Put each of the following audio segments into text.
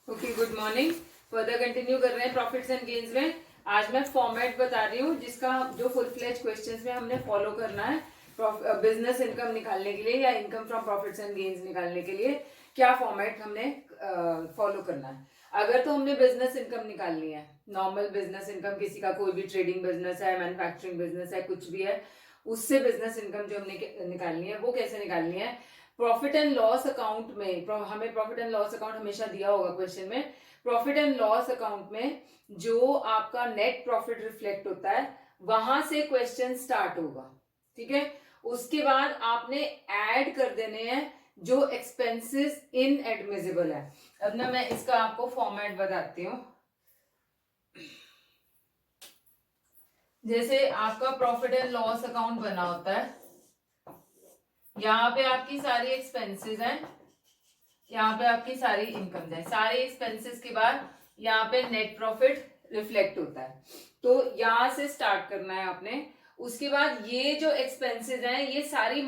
Okay, good morning. Further continue कर रहे हैं प्रॉफिट्स एंड गेन्स में। आज मैं फॉर्मेट बता रही हूँ जिसका जो फुल फ्लेज क्वेश्चंस में हमने फॉलो करना है बिजनेस इनकम निकालने के लिए या income from profits and gains निकालने के लिए क्या फॉर्मेट हमने फॉलो करना है। अगर तो हमने बिजनेस इनकम निकालनी है, नॉर्मल बिजनेस इनकम, किसी का कोई भी ट्रेडिंग बिजनेस है, मैन्युफैक्चरिंग बिजनेस है, कुछ भी है, उससे बिजनेस इनकम जो हमने निकालनी है वो कैसे निकालनी है। प्रॉफिट एंड लॉस अकाउंट में हमें प्रॉफिट एंड लॉस अकाउंट हमेशा दिया होगा क्वेश्चन में। प्रॉफिट एंड लॉस अकाउंट में जो आपका नेट प्रॉफिट रिफ्लेक्ट होता है वहां से क्वेश्चन स्टार्ट होगा। ठीक है, उसके बाद आपने ऐड कर देने हैं जो एक्सपेंसेस इनएडमिसिबल है। अब ना मैं इसका आपको फॉर्मेट बताती हूँ। जैसे आपका प्रॉफिट एंड लॉस अकाउंट बना होता है, यहाँ पे आपकी सारी एक्सपेंसेस हैं, यहाँ पे आपकी सारी इनकम है। सारे एक्सपेंसेस के बाद यहाँ पे नेट प्रॉफिट रिफ्लेक्ट होता है, तो यहां से स्टार्ट करना है आपने। उसके बाद ये जो एक्सपेंसेस हैं ये सारी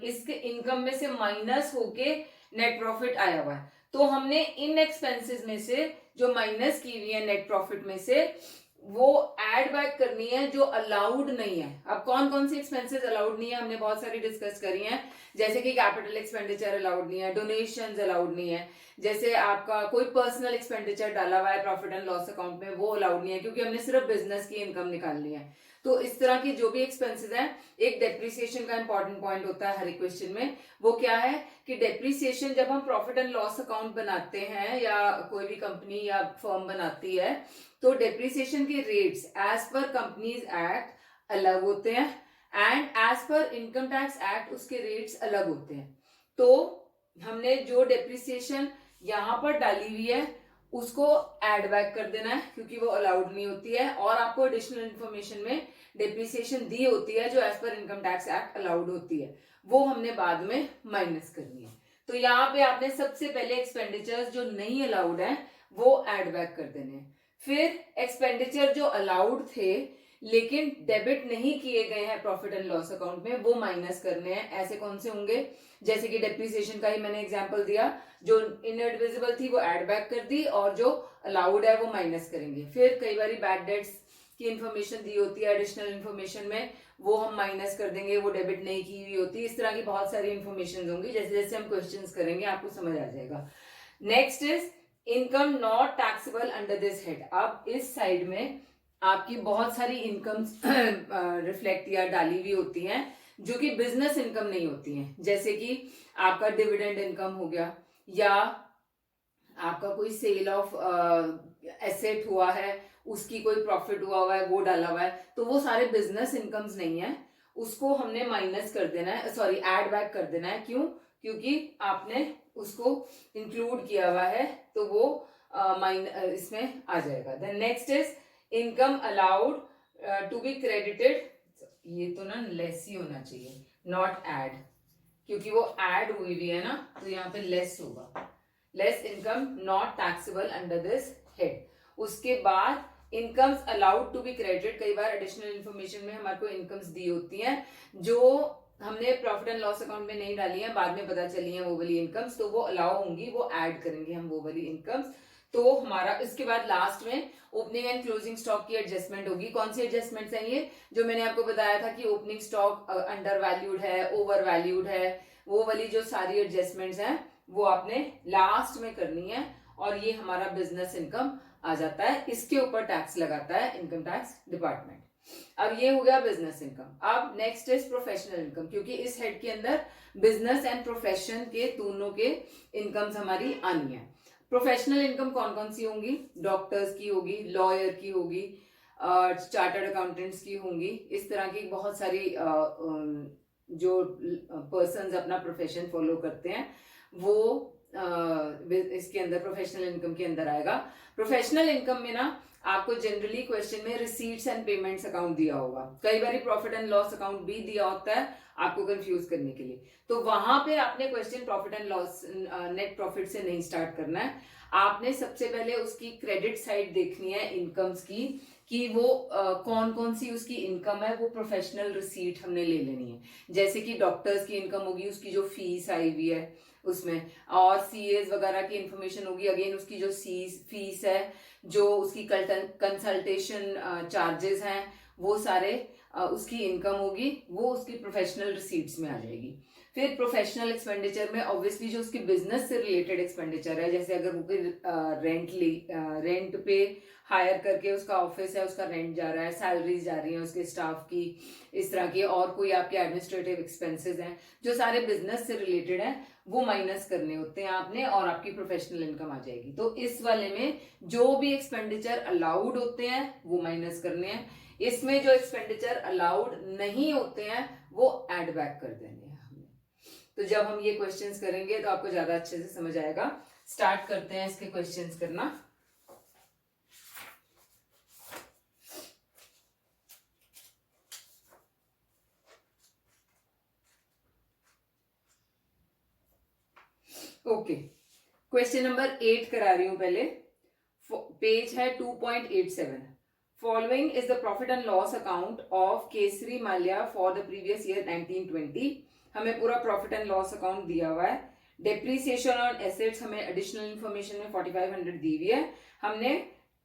इसके इनकम में से माइनस होके नेट प्रॉफिट आया हुआ है, तो हमने इन एक्सपेंसेस में से जो माइनस की हुई है नेट प्रॉफिट में से वो ऐड बैक करनी है जो अलाउड नहीं है। अब कौन कौन सी एक्सपेंसेस अलाउड नहीं है हमने बहुत सारी डिस्कस करी हैं, जैसे कि कैपिटल एक्सपेंडिचर अलाउड नहीं है, डोनेशंस अलाउड नहीं है, जैसे आपका कोई पर्सनल एक्सपेंडिचर डाला हुआ है प्रॉफिट एंड लॉस अकाउंट में वो अलाउड नहीं है, क्योंकि हमने सिर्फ बिजनेस की इनकम निकालनी है। तो इस तरह की जो भी एक्सपेंसेस हैं, एक डेप्रिसिएशन का इंपॉर्टेंट पॉइंट होता है हर एक क्वेश्चन में। वो क्या है कि डेप्रिसिएशन जब हम प्रॉफिट एंड लॉस अकाउंट बनाते हैं या कोई भी कंपनी या फर्म बनाती है, तो डेप्रिसिएशन के रेट्स एज पर कंपनीज एक्ट अलग होते हैं एंड एज पर इनकम टैक्स एक्ट उसके रेट्स अलग होते हैं। तो हमने जो डेप्रिसिएशन यहां पर डाली हुई है उसको ऐड बैक कर देना है, क्योंकि वो अलाउड नहीं होती है, और आपको एडिशनल इन्फॉर्मेशन में डेप्रिसिएशन दी होती है जो एज पर इनकम टैक्स एक्ट अलाउड होती है, वो हमने बाद में माइनस करनी है। तो यहाँ पे आपने सबसे पहले एक्सपेंडिचर्स जो नहीं अलाउड है वो ऐड बैक कर देने हैं। फिर एक्सपेंडिचर जो अलाउड थे लेकिन डेबिट नहीं किए गए हैं प्रॉफिट एंड लॉस अकाउंट में वो माइनस करने हैं। ऐसे कौन से होंगे, जैसे कि डेप्रिसिएशन का ही मैंने एग्जांपल दिया, जो इनएडमिसिबल थी वो ऐड बैक कर दी और जो अलाउड है वो माइनस करेंगे। फिर कई बार बैड डेट्स की इंफॉर्मेशन दी होती है एडिशनल इन्फॉर्मेशन में, वो हम माइनस कर देंगे, वो डेबिट नहीं की हुई होती। इस तरह की बहुत सारी इंफॉर्मेशन होंगी, जैसे जैसे हम क्वेश्चंस करेंगे आपको समझ आ जाएगा। Next is income not taxable under this head. अब इस साइड में आपकी बहुत सारी इनकम्स रिफ्लेक्ट या डाली हुई होती हैं जो कि बिजनेस इनकम नहीं होती हैं, जैसे कि आपका डिविडेंड इनकम हो गया, या आपका कोई सेल ऑफ एसेट हुआ है उसकी कोई प्रॉफिट हुआ है वो डाला हुआ है, तो वो सारे बिजनेस इनकम्स नहीं है, उसको हमने माइनस कर देना है, सॉरी ऐड बैक कर देना है। क्यों? क्योंकि आपने उसको इंक्लूड किया हुआ है, तो वो इसमें आ जाएगा। Then next is income allowed to be credited, ये तो ना लेस ही होना चाहिए, नॉट ऐड, क्योंकि वो ऐड हुई भी है ना, तो यहाँ पे लेस होगा। Less income not taxable under this head. उसके बाद incomes allowed to be credited, कई बार एडिशनल इन्फॉर्मेशन में हमारे को इनकम्स दी होती हैं जो हमने प्रॉफिट एंड लॉस अकाउंट में नहीं डाली है, बाद में पता चली है वो वाली इनकम्स, तो वो अलाउ होंगी, वो ऐड करेंगे हम वो वाली इनकम्स। तो हमारा इसके बाद लास्ट में ओपनिंग एंड क्लोजिंग स्टॉक की एडजस्टमेंट होगी। कौन सी एडजस्टमेंट्स हैं ये, जो मैंने आपको बताया था कि ओपनिंग स्टॉक अंडर वैल्यूड है, ओवर वैल्यूड है, वो वाली जो सारी एडजस्टमेंट्स हैं वो आपने लास्ट में करनी है, और ये हमारा बिजनेस इनकम आ जाता है। इसके ऊपर टैक्स लगाता है इनकम टैक्स डिपार्टमेंट। अब ये हो गया बिजनेस इनकम। अब नेक्स्ट इज प्रोफेशनल इनकम, क्योंकि इस हेड के अंदर बिजनेस एंड प्रोफेशन के दोनों के इनकम्स हमारी आनी है। प्रोफेशनल इनकम कौन कौन सी होंगी, डॉक्टर्स की होगी, लॉयर की होगी, चार्टर्ड अकाउंटेंट्स की होंगी, इस तरह की बहुत सारी जो पर्सन्स अपना प्रोफेशन फॉलो करते हैं वो इसके अंदर प्रोफेशनल इनकम के अंदर आएगा। प्रोफेशनल इनकम में ना आपको जनरली क्वेश्चन में रिसीट्स एंड पेमेंट्स अकाउंट दिया होगा, कई बार प्रॉफिट एंड लॉस अकाउंट भी दिया होता है आपको कंफ्यूज करने के लिए, तो वहां पे आपने question profit and loss net profit से नहीं स्टार्ट करना है। आपने सबसे पहले उसकी क्रेडिट साइड देखनी है इनकम्स की, कि वो कौन कौन सी उसकी इनकम है, वो प्रोफेशनल रिसीट हमने ले लेनी है। जैसे कि डॉक्टर्स की इनकम होगी, उसकी जो फीस आई हुई है उसमें, और सीएस वगैरह की इंफॉर्मेशन होगी, अगेन उसकी जो फीस है, जो उसकी कंसल्टेशन चार्जेस हैं, वो सारे उसकी इनकम होगी, वो उसकी प्रोफेशनल रिसीट्स में आ जाएगी। फिर प्रोफेशनल एक्सपेंडिचर में ऑब्वियसली जो उसकी बिजनेस से रिलेटेड एक्सपेंडिचर है, जैसे अगर वो कोई रेंट पे हायर करके उसका ऑफिस है, उसका रेंट जा रहा है, सैलरीज जा रही हैं उसके स्टाफ की, इस तरह की, और कोई आपके एडमिनिस्ट्रेटिव एक्सपेंसेस हैं जो सारे बिजनेस से रिलेटेड हैं, वो माइनस करने होते हैं आपने, और आपकी प्रोफेशनल इनकम आ जाएगी। तो इस वाले में जो भी एक्सपेंडिचर अलाउड होते हैं वो माइनस करने हैं, इसमें जो एक्सपेंडिचर अलाउड नहीं होते हैं वो ऐड बैक कर देने हैं हमने। तो जब हम ये क्वेश्चंस करेंगे तो आपको ज्यादा अच्छे से समझ आएगा। स्टार्ट करते हैं इसके क्वेश्चंस करना। ओके, क्वेश्चन नंबर 8 करा रही हूं पहले। पेज है 2.87। Following is the profit and loss account of Kesari Mallya for the previous year 1920। हमें पूरा प्रॉफिट एंड लॉस अकाउंट दिया हुआ है। डेप्रीसिएशन ऑन एसेट्स हमें एडिशनल इंफॉर्मेशन में 4500 दी हुई है। हमने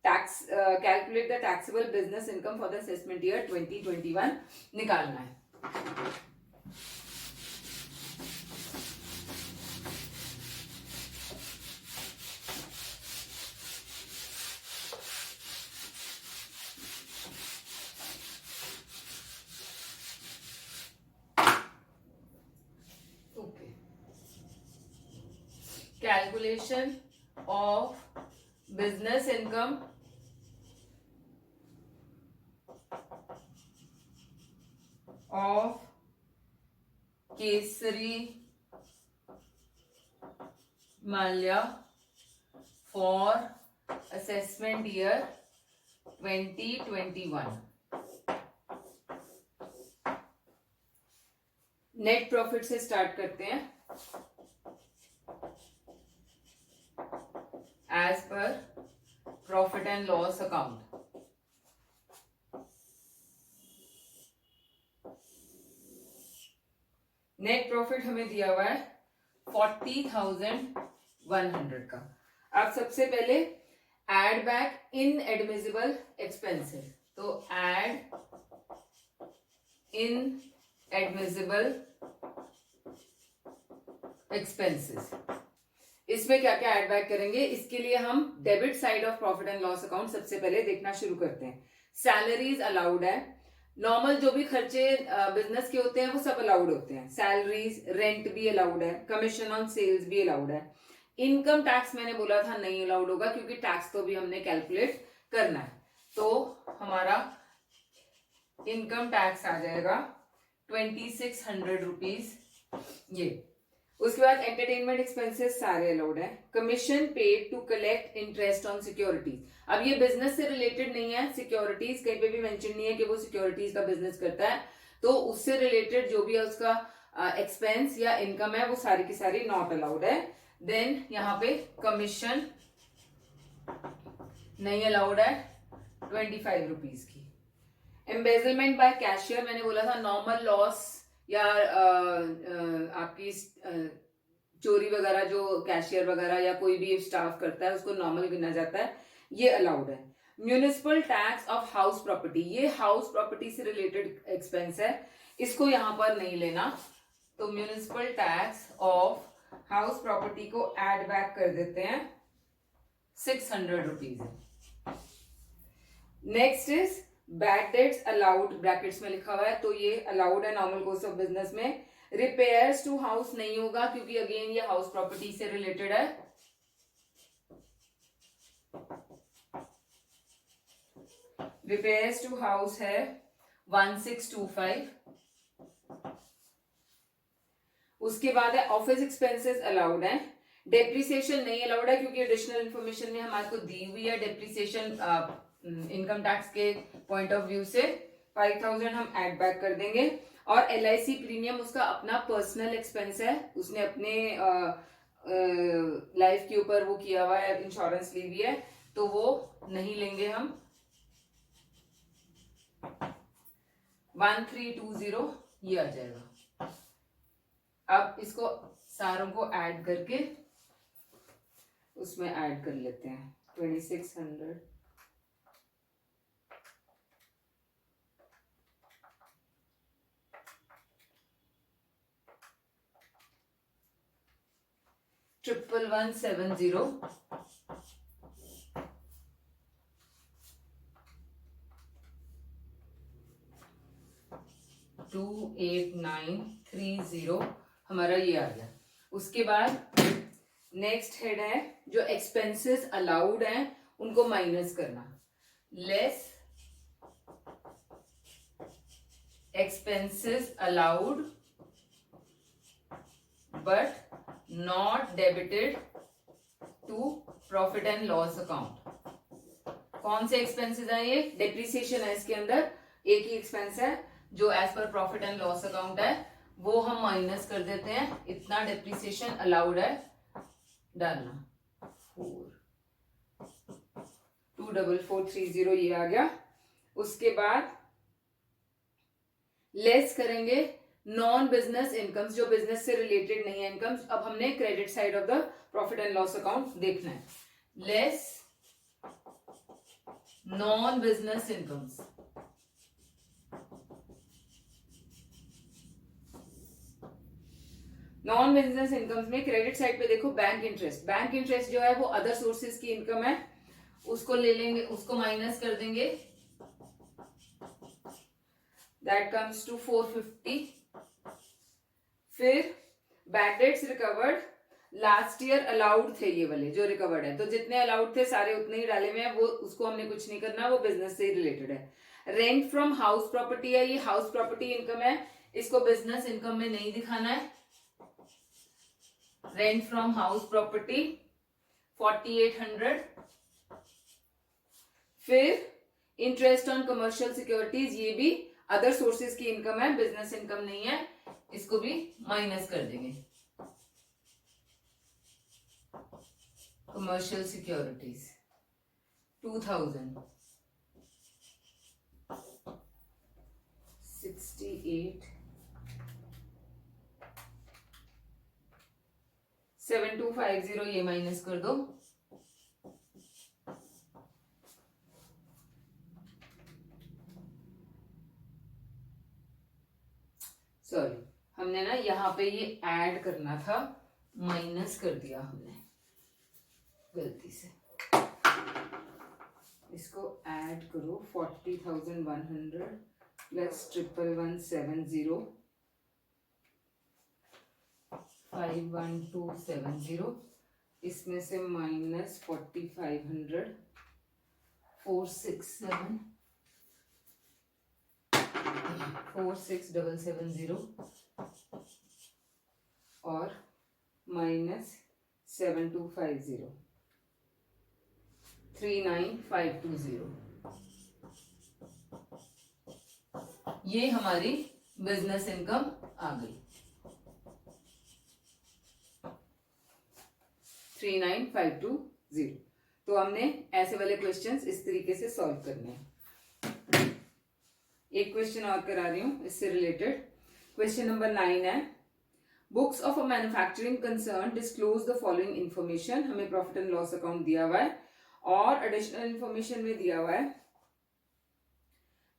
tax calculate the taxable business income for the assessment year 2021 निकालना है। Calculation of business income of Kesari Malya for assessment year 2021। Net profit से स्टार्ट करते हैं। एज पर profit and loss account, net profit हमें दिया हुआ है 40,100 का। अब सबसे पहले add back inadmissible expenses, तो एड इन एडमिसिबल एक्सपेंसेस, इसमें क्या क्या ऐड बैक करेंगे, इसके लिए हम debit side of profit and loss account सबसे पहले देखना शुरू करते हैं। सैलरीज अलाउड है, नॉर्मल जो भी खर्चे बिजनेस के होते हैं वो सब अलाउड होते हैं। सैलरीज, रेंट भी अलाउड है, कमीशन ऑन सेल्स भी अलाउड है। इनकम टैक्स मैंने बोला था नहीं अलाउड होगा, क्योंकि टैक्स तो भी हमने कैलकुलेट करना है। तो हमारा इनकम टैक्स आ जाएगा 2600 रुपीज ये। उसके बाद एंटरटेनमेंट एक्सपेंसेस सारे अलाउड है। Commission paid to collect interest on securities, अब ये बिजनेस से रिलेटेड नहीं है, सिक्योरिटीज कहीं पे भी मेंशन नहीं है कि वो सिक्योरिटीज का बिजनेस करता है, तो उससे रिलेटेड जो भी है उसका एक्सपेंस या इनकम है वो सारी की सारी नॉट अलाउड है। देन यहाँ पे कमीशन नहीं अलाउड है 25 रुपीज की। एम्बेजलमेंट बाय कैशियर मैंने बोला था नॉर्मल लॉस या आपकी चोरी वगैरह जो कैशियर वगैरह या कोई भी स्टाफ करता है उसको नॉर्मल गिना जाता है, ये अलाउड है। Municipal tax of house property, ये हाउस प्रॉपर्टी से रिलेटेड एक्सपेंस है, इसको यहां पर नहीं लेना, तो municipal tax of house property को ऐड बैक कर देते हैं, 600 रुपीज है। Next is bad debts allowed, brackets में लिखा हुआ है, तो ये अलाउड है नॉर्मल कोर्स ऑफ बिजनेस में। रिपेयर्स टू हाउस नहीं होगा क्योंकि अगेन ये हाउस प्रॉपर्टी से रिलेटेड है। रिपेयर्स टू हाउस है 1625। उसके बाद है ऑफिस एक्सपेंसेस अलाउड है। डेप्रिसिएशन नहीं अलाउड है क्योंकि एडिशनल इंफॉर्मेशन में हमारे को दी हुई है डेप्रिसिएशन इनकम टैक्स के पॉइंट ऑफ व्यू से 5000 हम ऐड बैक कर देंगे। और LIC प्रीमियम उसका अपना पर्सनल एक्सपेंस है, उसने अपने लाइफ के ऊपर वो किया हुआ है, इंश्योरेंस ली हुई है, तो वो नहीं लेंगे हम। 1320 ये आ जाएगा। अब इसको सारों को ऐड करके उसमें ऐड कर लेते हैं 2600 11170 28930 हमारा ये आ गया। उसके बाद नेक्स्ट हेड है जो एक्सपेंसेस अलाउड हैं उनको माइनस करना। Less expenses allowed but not debited to profit and loss account. कौन से एक्सपेंसेस है ये? डेप्रिसिएशन है इसके अंदर, एक ही एक्सपेंस है जो एज पर प्रॉफिट एंड लॉस अकाउंट है वो हम माइनस कर देते हैं। इतना डेप्रिसिएशन अलाउड है डालना। 24430 ये आ गया। उसके बाद लेस करेंगे नॉन बिजनेस इनकम्स, जो बिजनेस से रिलेटेड नहीं है इनकम्स। अब हमने credit side of the profit and loss account देखना है। Less non business incomes, non business incomes में क्रेडिट साइड पे देखो बैंक इंटरेस्ट। बैंक इंटरेस्ट जो है वो अदर सोर्सेज की इनकम है, उसको ले लेंगे, उसको माइनस कर देंगे। That comes to 450। फिर bad debts recovered, last year allowed थे ये वाले जो रिकवर्ड है, तो जितने अलाउड थे सारे उतने ही डाले हुए हैं, वो उसको हमने कुछ नहीं करना, वो बिजनेस से ही रिलेटेड है। रेंट फ्रॉम हाउस प्रॉपर्टी है, ये हाउस प्रॉपर्टी इनकम है, इसको बिजनेस इनकम में नहीं दिखाना है। Rent from house property 4800। फिर इंटरेस्ट ऑन कमर्शियल सिक्योरिटीज, ये भी अदर सोर्सेज की इनकम है, बिजनेस इनकम नहीं है, इसको भी माइनस कर देंगे। कमर्शियल सिक्योरिटीज 2000 68 7250 ये माइनस कर दो। सॉरी, हमने ना यहाँ पे ये ऐड करना था, माइनस कर दिया हमने गलती से। इसको ऐड करो 40,100 प्लस 11170 51270, इसमें से माइनस 4500 467 46770 और माइनस 7250 39520। ये हमारी बिजनेस इनकम आ गई 39520। तो हमने ऐसे वाले क्वेश्चंस इस तरीके से सॉल्व करने हैं। एक क्वेश्चन और करा रही हूं इससे रिलेटेड। क्वेश्चन नंबर 9 है, books of a manufacturing concern disclose the following information. हमें प्रॉफिट एंड लॉस अकाउंट दिया हुआ है और एडिशनल इंफॉर्मेशन में दिया हुआ है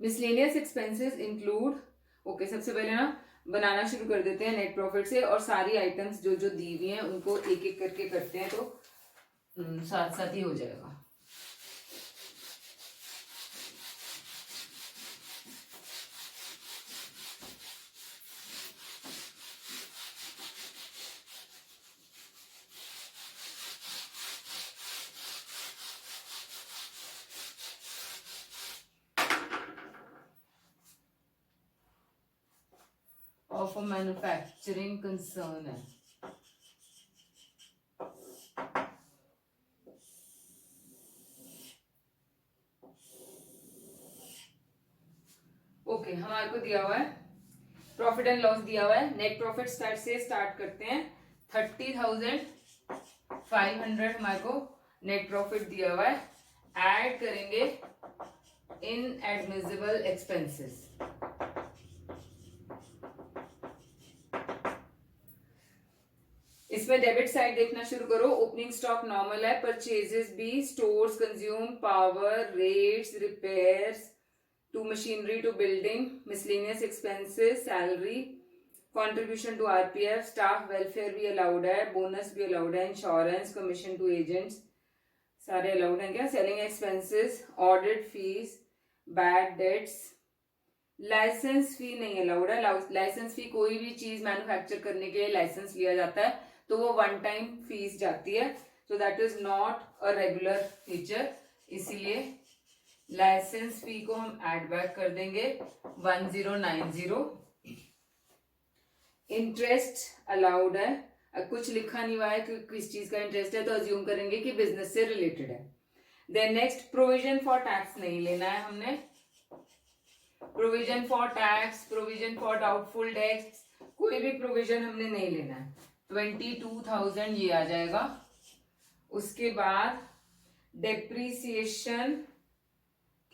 मिसलेनियस एक्सपेंसेस इंक्लूड। ओके, सबसे पहले ना बनाना शुरू कर देते हैं नेट प्रॉफिट से, और सारी आइटम्स जो जो दी हुई हैं उनको एक एक करके करते हैं तो साथ साथ ही हो जाएगा। ऑफ अ मैन्युफैक्चरिंग कंसर्न है, ओके हमारे को दिया हुआ है प्रॉफिट एंड लॉस दिया हुआ है। नेट प्रॉफिट स्टार्ट करते हैं 30,500 हमारे को नेट प्रॉफिट दिया हुआ है। ऐड करेंगे इनएडमिसिबल एक्सपेंसेस, इसमें डेबिट साइड देखना शुरू करो। ओपनिंग स्टॉक नॉर्मल है, purchases B, stores consume, power, rates, repairs to machinery to building, miscellaneous expenses, salary, contribution to RPF, staff welfare भी अलाउड है, बोनस भी अलाउड है, इंश्योरेंस, कमीशन टू एजेंट्स सारे allowed हैं क्या? Selling expenses, audit fees, bad debts, licence fee नहीं allowed है। Licence फी कोई भी चीज मैन्युफैक्चर करने के लिए लाइसेंस लिया जाता है तो वो वन टाइम फीस जाती है, so that is not a regular feature, इसीलिए लाइसेंस फी को हम ऐड बैक कर देंगे 1090। इंटरेस्ट अलाउड है, कुछ लिखा नहीं हुआ है कि किस चीज का इंटरेस्ट है तो अज्यूम करेंगे कि बिजनेस से रिलेटेड है। Then next, provision for tax नहीं लेना है हमने। Provision for tax, provision for doubtful debts, कोई भी प्रोविजन हमने नहीं लेना है। 22,000 ये आ जाएगा। उसके बाद डेप्रीसिएशन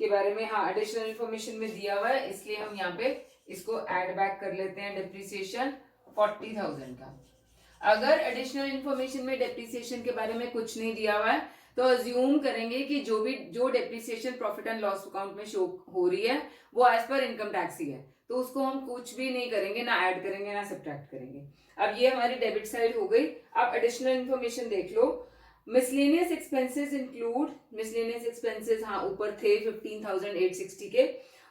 के बारे में हाँ एडिशनल इंफॉर्मेशन में दिया हुआ है, इसलिए हम यहाँ पे इसको ऐड बैक कर लेते हैं। डेप्रीसिएशन 40,000 का। अगर एडिशनल इंफॉर्मेशन में डेप्रीसिएशन के बारे में कुछ नहीं दिया हुआ है तो अज्यूम करेंगे कि जो depreciation profit and loss account में शो हो रही है वो एज पर इनकम टैक्स ही है, तो उसको हम कुछ भी नहीं करेंगे, ना ऐड करेंगे ना सब्ट्रैक्ट करेंगे। अब ये हमारी डेबिट साइड हो गई। अब एडिशनल इंफॉर्मेशन देख लो। Miscellaneous expenses include, miscellaneous expenses हाँ ऊपर थे 15,860 के,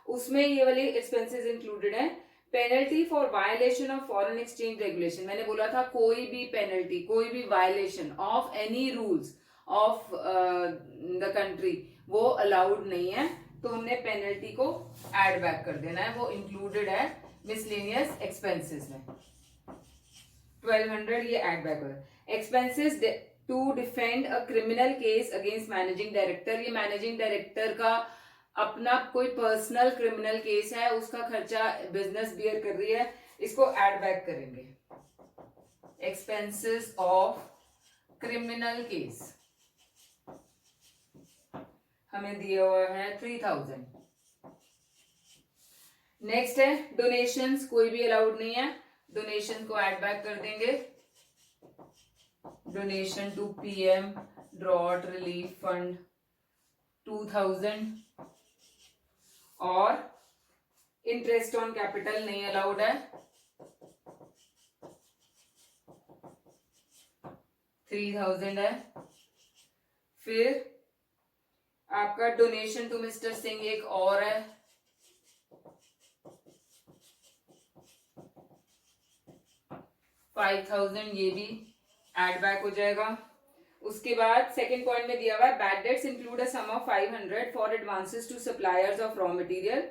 उसमें ये वाले एक्सपेंसेस इंक्लूडेड है। Penalty for violation of foreign exchange regulation, मैंने बोला था कोई भी पेनल्टी, कोई भी violation of any rules of the country वो अलाउड नहीं है, तो हमने पेनल्टी को ऐड बैक कर देना है, वो इंक्लूडेड है मिसलेनियस एक्सपेंसेस में। 1200 ये ऐड बैक हो। Expenses to defend a criminal case against managing director, ये मैनेजिंग डायरेक्टर का अपना कोई पर्सनल क्रिमिनल केस है, उसका खर्चा बिजनेस बियर कर रही है, इसको ऐड बैक करेंगे। एक्सपेंसेस ऑफ क्रिमिनल केस हमें दिया हुआ है 3000। नेक्स्ट है डोनेशंस, कोई भी अलाउड नहीं है, डोनेशन को ऐड बैक कर देंगे। Donation to PM drought relief fund 2000, और इंटरेस्ट ऑन कैपिटल नहीं अलाउड है, 3000 है। फिर आपका डोनेशन टू मिस्टर सिंह एक और है, 5000, ये भी ऐड बैक हो जाएगा। उसके बाद सेकंड पॉइंट में दिया हुआ है bad debts include a sum of 500 for advances to suppliers of raw material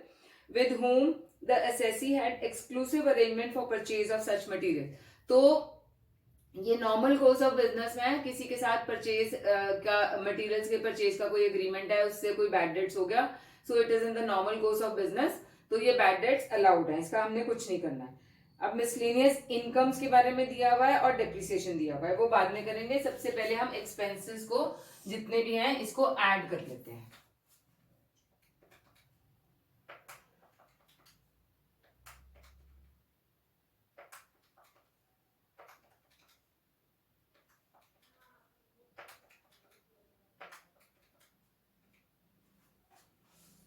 with whom the assessee had exclusive arrangement for purchase of such material। तो ये नॉर्मल कोर्स ऑफ बिजनेस में किसी के साथ परचेज का मटेरियल्स के purchase का कोई एग्रीमेंट है, उससे कोई बैड डेट्स हो गया, so it is in the normal course of business, तो ये बैड डेट्स अलाउड है, इसका हमने कुछ नहीं करना है। अब मिसलेनियस इनकम्स के बारे में दिया हुआ है और डेप्रिसिएशन दिया हुआ है, वो बाद में करेंगे। सबसे पहले हम एक्सपेंसेस को जितने भी हैं इसको ऐड कर लेते हैं।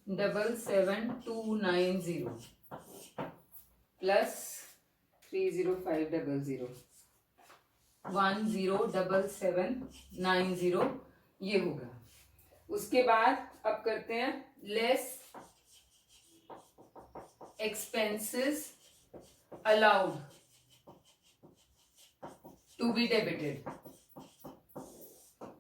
डबल 7290 प्लस 30500 107790 ये होगा। उसके बाद अब करते हैं less expenses allowed to be debited.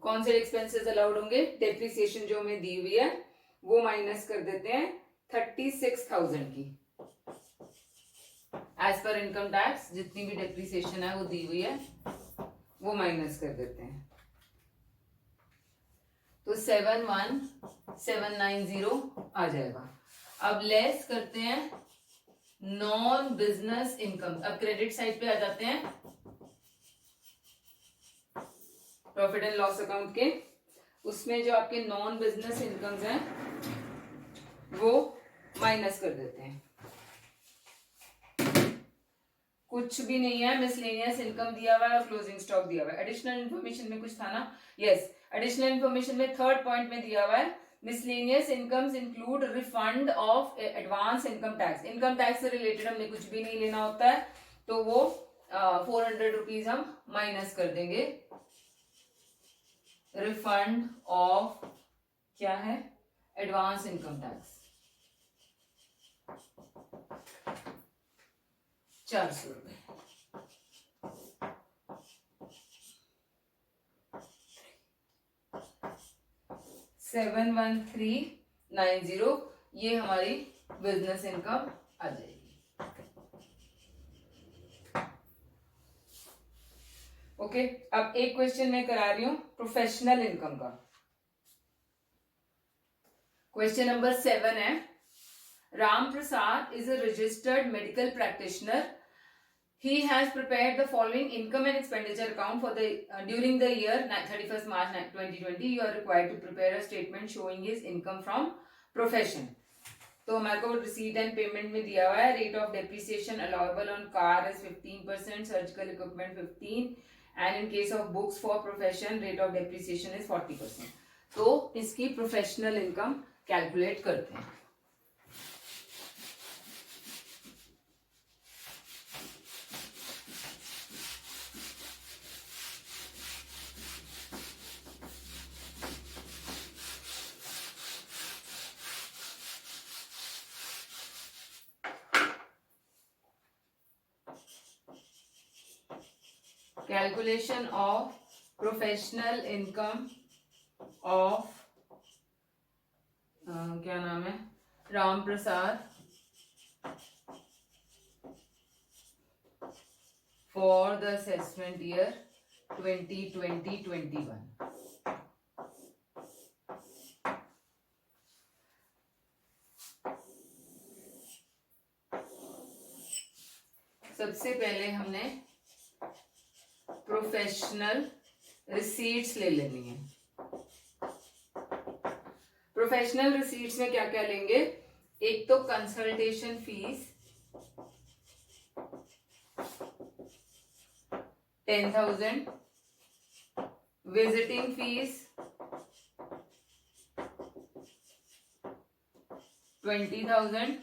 कौन से एक्सपेंसेस अलाउड होंगे? डेप्रिसिएशन जो हमें दी हुई है वो माइनस कर देते हैं 36,000 की, एज पर इनकम टैक्स जितनी भी डेप्रिसिएशन है वो दी हुई है वो माइनस कर देते हैं, तो 71790 आ जाएगा। अब लेस करते हैं नॉन बिजनेस इनकम। अब क्रेडिट साइड पे आ जाते हैं प्रॉफिट एंड लॉस अकाउंट के, उसमें जो आपके नॉन बिजनेस इनकम्स हैं वो माइनस कर देते हैं। कुछ भी नहीं है, मिसलेनियस इनकम दिया हुआ है और क्लोजिंग स्टॉक दिया हुआ है। एडिशनल इन्फॉर्मेशन में कुछ था ना, यस, एडिशनल इन्फॉर्मेशन में थर्ड पॉइंट में दिया हुआ है miscellaneous incomes include refund of advance income tax. Income tax से रिलेटेड हमने कुछ भी नहीं लेना होता है, तो वो 400 रुपीज हम माइनस कर देंगे। रिफंड ऑफ क्या है, एडवांस इनकम टैक्स 400 रुपए। $71390 ये हमारी बिजनेस इनकम आ जाएगी। ओके, अब एक क्वेश्चन मैं करा रही हूं प्रोफेशनल इनकम का। क्वेश्चन नंबर 7 है, Ram Prasad is a registered medical practitioner. He has prepared the following income and expenditure account for the during the year 31st March 2020. You are required to prepare a statement showing his income from profession. तो हमारे को receipt and payment में दिया हुआ है, rate of depreciation allowable on car is 15%, surgical equipment 15, and in case of books for profession rate of depreciation is 40%. तो इसकी professional income calculate करते हैं. Calculation of professional income of क्या नाम है, राम प्रसाद for the assessment year 2020-21. सबसे पहले हमने प्रोफेशनल रिसीट्स ले लेनी है. प्रोफेशनल रिसीट्स में क्या क्या लेंगे, एक तो consultation fees 10,000, visiting fees 20,000,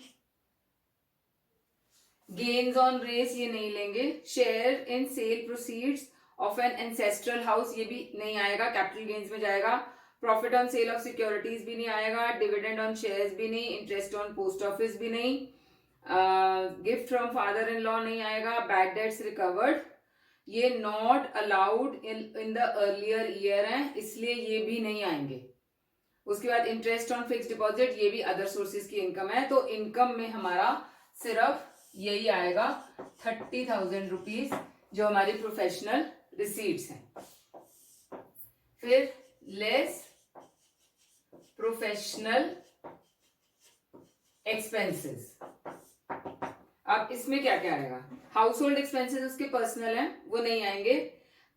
gains on race ये नहीं लेंगे, share in sale proceeds of an ancestral house ये भी नहीं आएगा, कैपिटल गेन्स में जाएगा. Profit on sale of securities भी नहीं आएगा, डिविडेंड ऑन शेयर्स भी नहीं, इंटरेस्ट ऑन पोस्ट ऑफिस भी नहीं, gift from father in law नहीं आएगा, बैड डेट्स रिकवर्ड ये not allowed in the earlier year है, इसलिए ये भी नहीं आएंगे. उसके बाद इंटरेस्ट ऑन फिक्स डिपॉजिट ये भी अदर सोर्सेज की इनकम है, तो इनकम में हमारा सिर्फ यही आएगा 30,000 रुपीज जो हमारी प्रोफेशनल रिसीट्स हैं. फिर लेस प्रोफेशनल एक्सपेंसेस. अब इसमें क्या क्या आएगा, हाउस होल्ड एक्सपेंसेस उसके पर्सनल हैं वो नहीं आएंगे.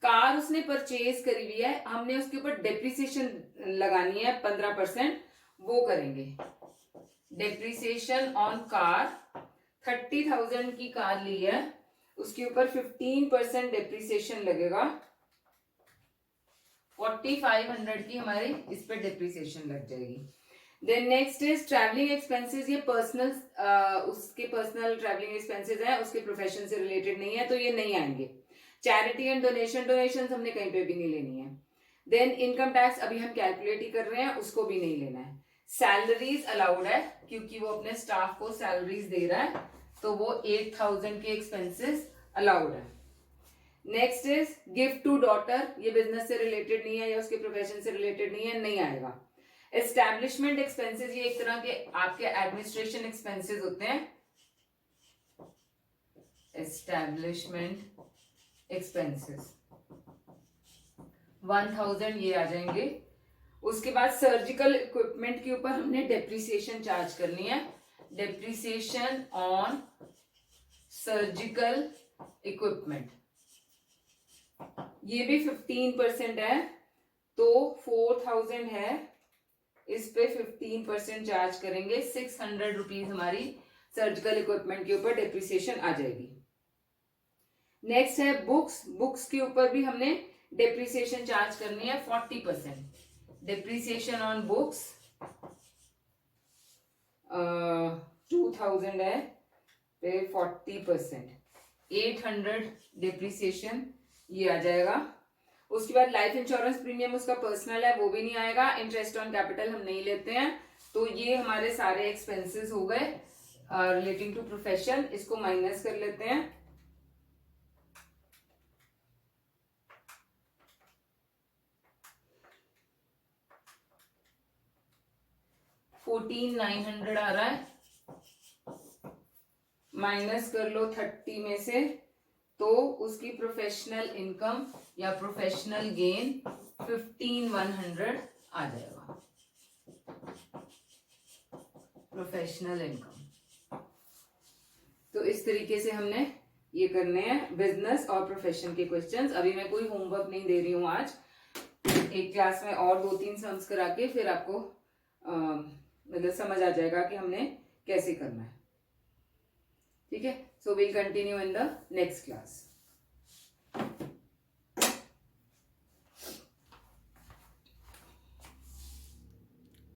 कार उसने परचेज करी हुई है, हमने उसके ऊपर डेप्रिसिएशन लगानी है 15%, वो करेंगे. डेप्रिसिएशन ऑन कार 30,000 की कार ली है, उसके ऊपर 15% डेप्रिसिएशन लगेगा, 4,500 की हमारी इस पे डेप्रिसिएशन लग जाएगी. Then next is travelling expenses. ये पर्सनल उसके पर्सनल ट्रैवलिंग एक्सपेंसेस है, उसके प्रोफेशन से रिलेटेड नहीं है, तो ये नहीं आएंगे. चैरिटी एंड डोनेशन हमने कहीं पे भी नहीं लेनी है. देन इनकम टैक्स अभी हम कैलकुलेट ही कर रहे हैं, उसको भी नहीं लेना है. सैलरीज अलाउड है क्योंकि वो अपने स्टाफ को सैलरीज दे रहा है, तो वो 8,000 के एक्सपेंसेस अलाउड है. Next is gift to daughter, ये बिजनेस से रिलेटेड नहीं है या उसके प्रोफेशन से रिलेटेड नहीं है, नहीं आएगा. एस्टैब्लिशमेंट एक्सपेंसेस ये एक तरह के आपके एडमिनिस्ट्रेशन एक्सपेंसेस होते हैं. एस्टैब्लिशमेंट एक्सपेंसेस 1,000 ये आ जाएंगे. उसके बाद सर्जिकल इक्विपमेंट के ऊपर हमने डेप्रिसिएशन चार्ज करनी है. डेप्रिसिएशन ऑन सर्जिकल इक्विपमेंट ये भी 15% है, तो 4,000 है, इस पे 15% चार्ज करेंगे. 600 रुपीज हमारी सर्जिकल इक्विपमेंट के ऊपर डेप्रिसिएशन आ जाएगी. नेक्स्ट है बुक्स। बुक्स के ऊपर भी हमने डेप्रिसिएशन चार्ज करनी है 40%। डेप्रिसिएशन ऑन बुक्स 2000 है पे 40%, 800 डेप्रिसिएशन ये आ जाएगा। उसके बाद लाइफ इंश्योरेंस प्रीमियम उसका पर्सनल है, वो भी नहीं आएगा। इंटरेस्ट ऑन कैपिटल हम नहीं लेते हैं। तो ये हमारे सारे एक्सपेंसेस हो गए रिलेटिंग टू प्रोफेशन। इसको माइनस कर लेते हैं। $14,900 आ रहा है, माइनस कर लो 30 में से, तो उसकी प्रोफेशनल इनकम या प्रोफेशनल गेन 15,100 आ जाएगा। Professional income. तो इस तरीके से हमने ये करने हैं बिजनेस और प्रोफेशन के क्वेश्चंस। अभी मैं कोई होमवर्क नहीं दे रही हूँ आज, एक क्लास में और 2-3 सम्स करा के फिर आपको मतलब समझ आ जाएगा कि हमने कैसे करना है। ठीक है, so will continue in the next class.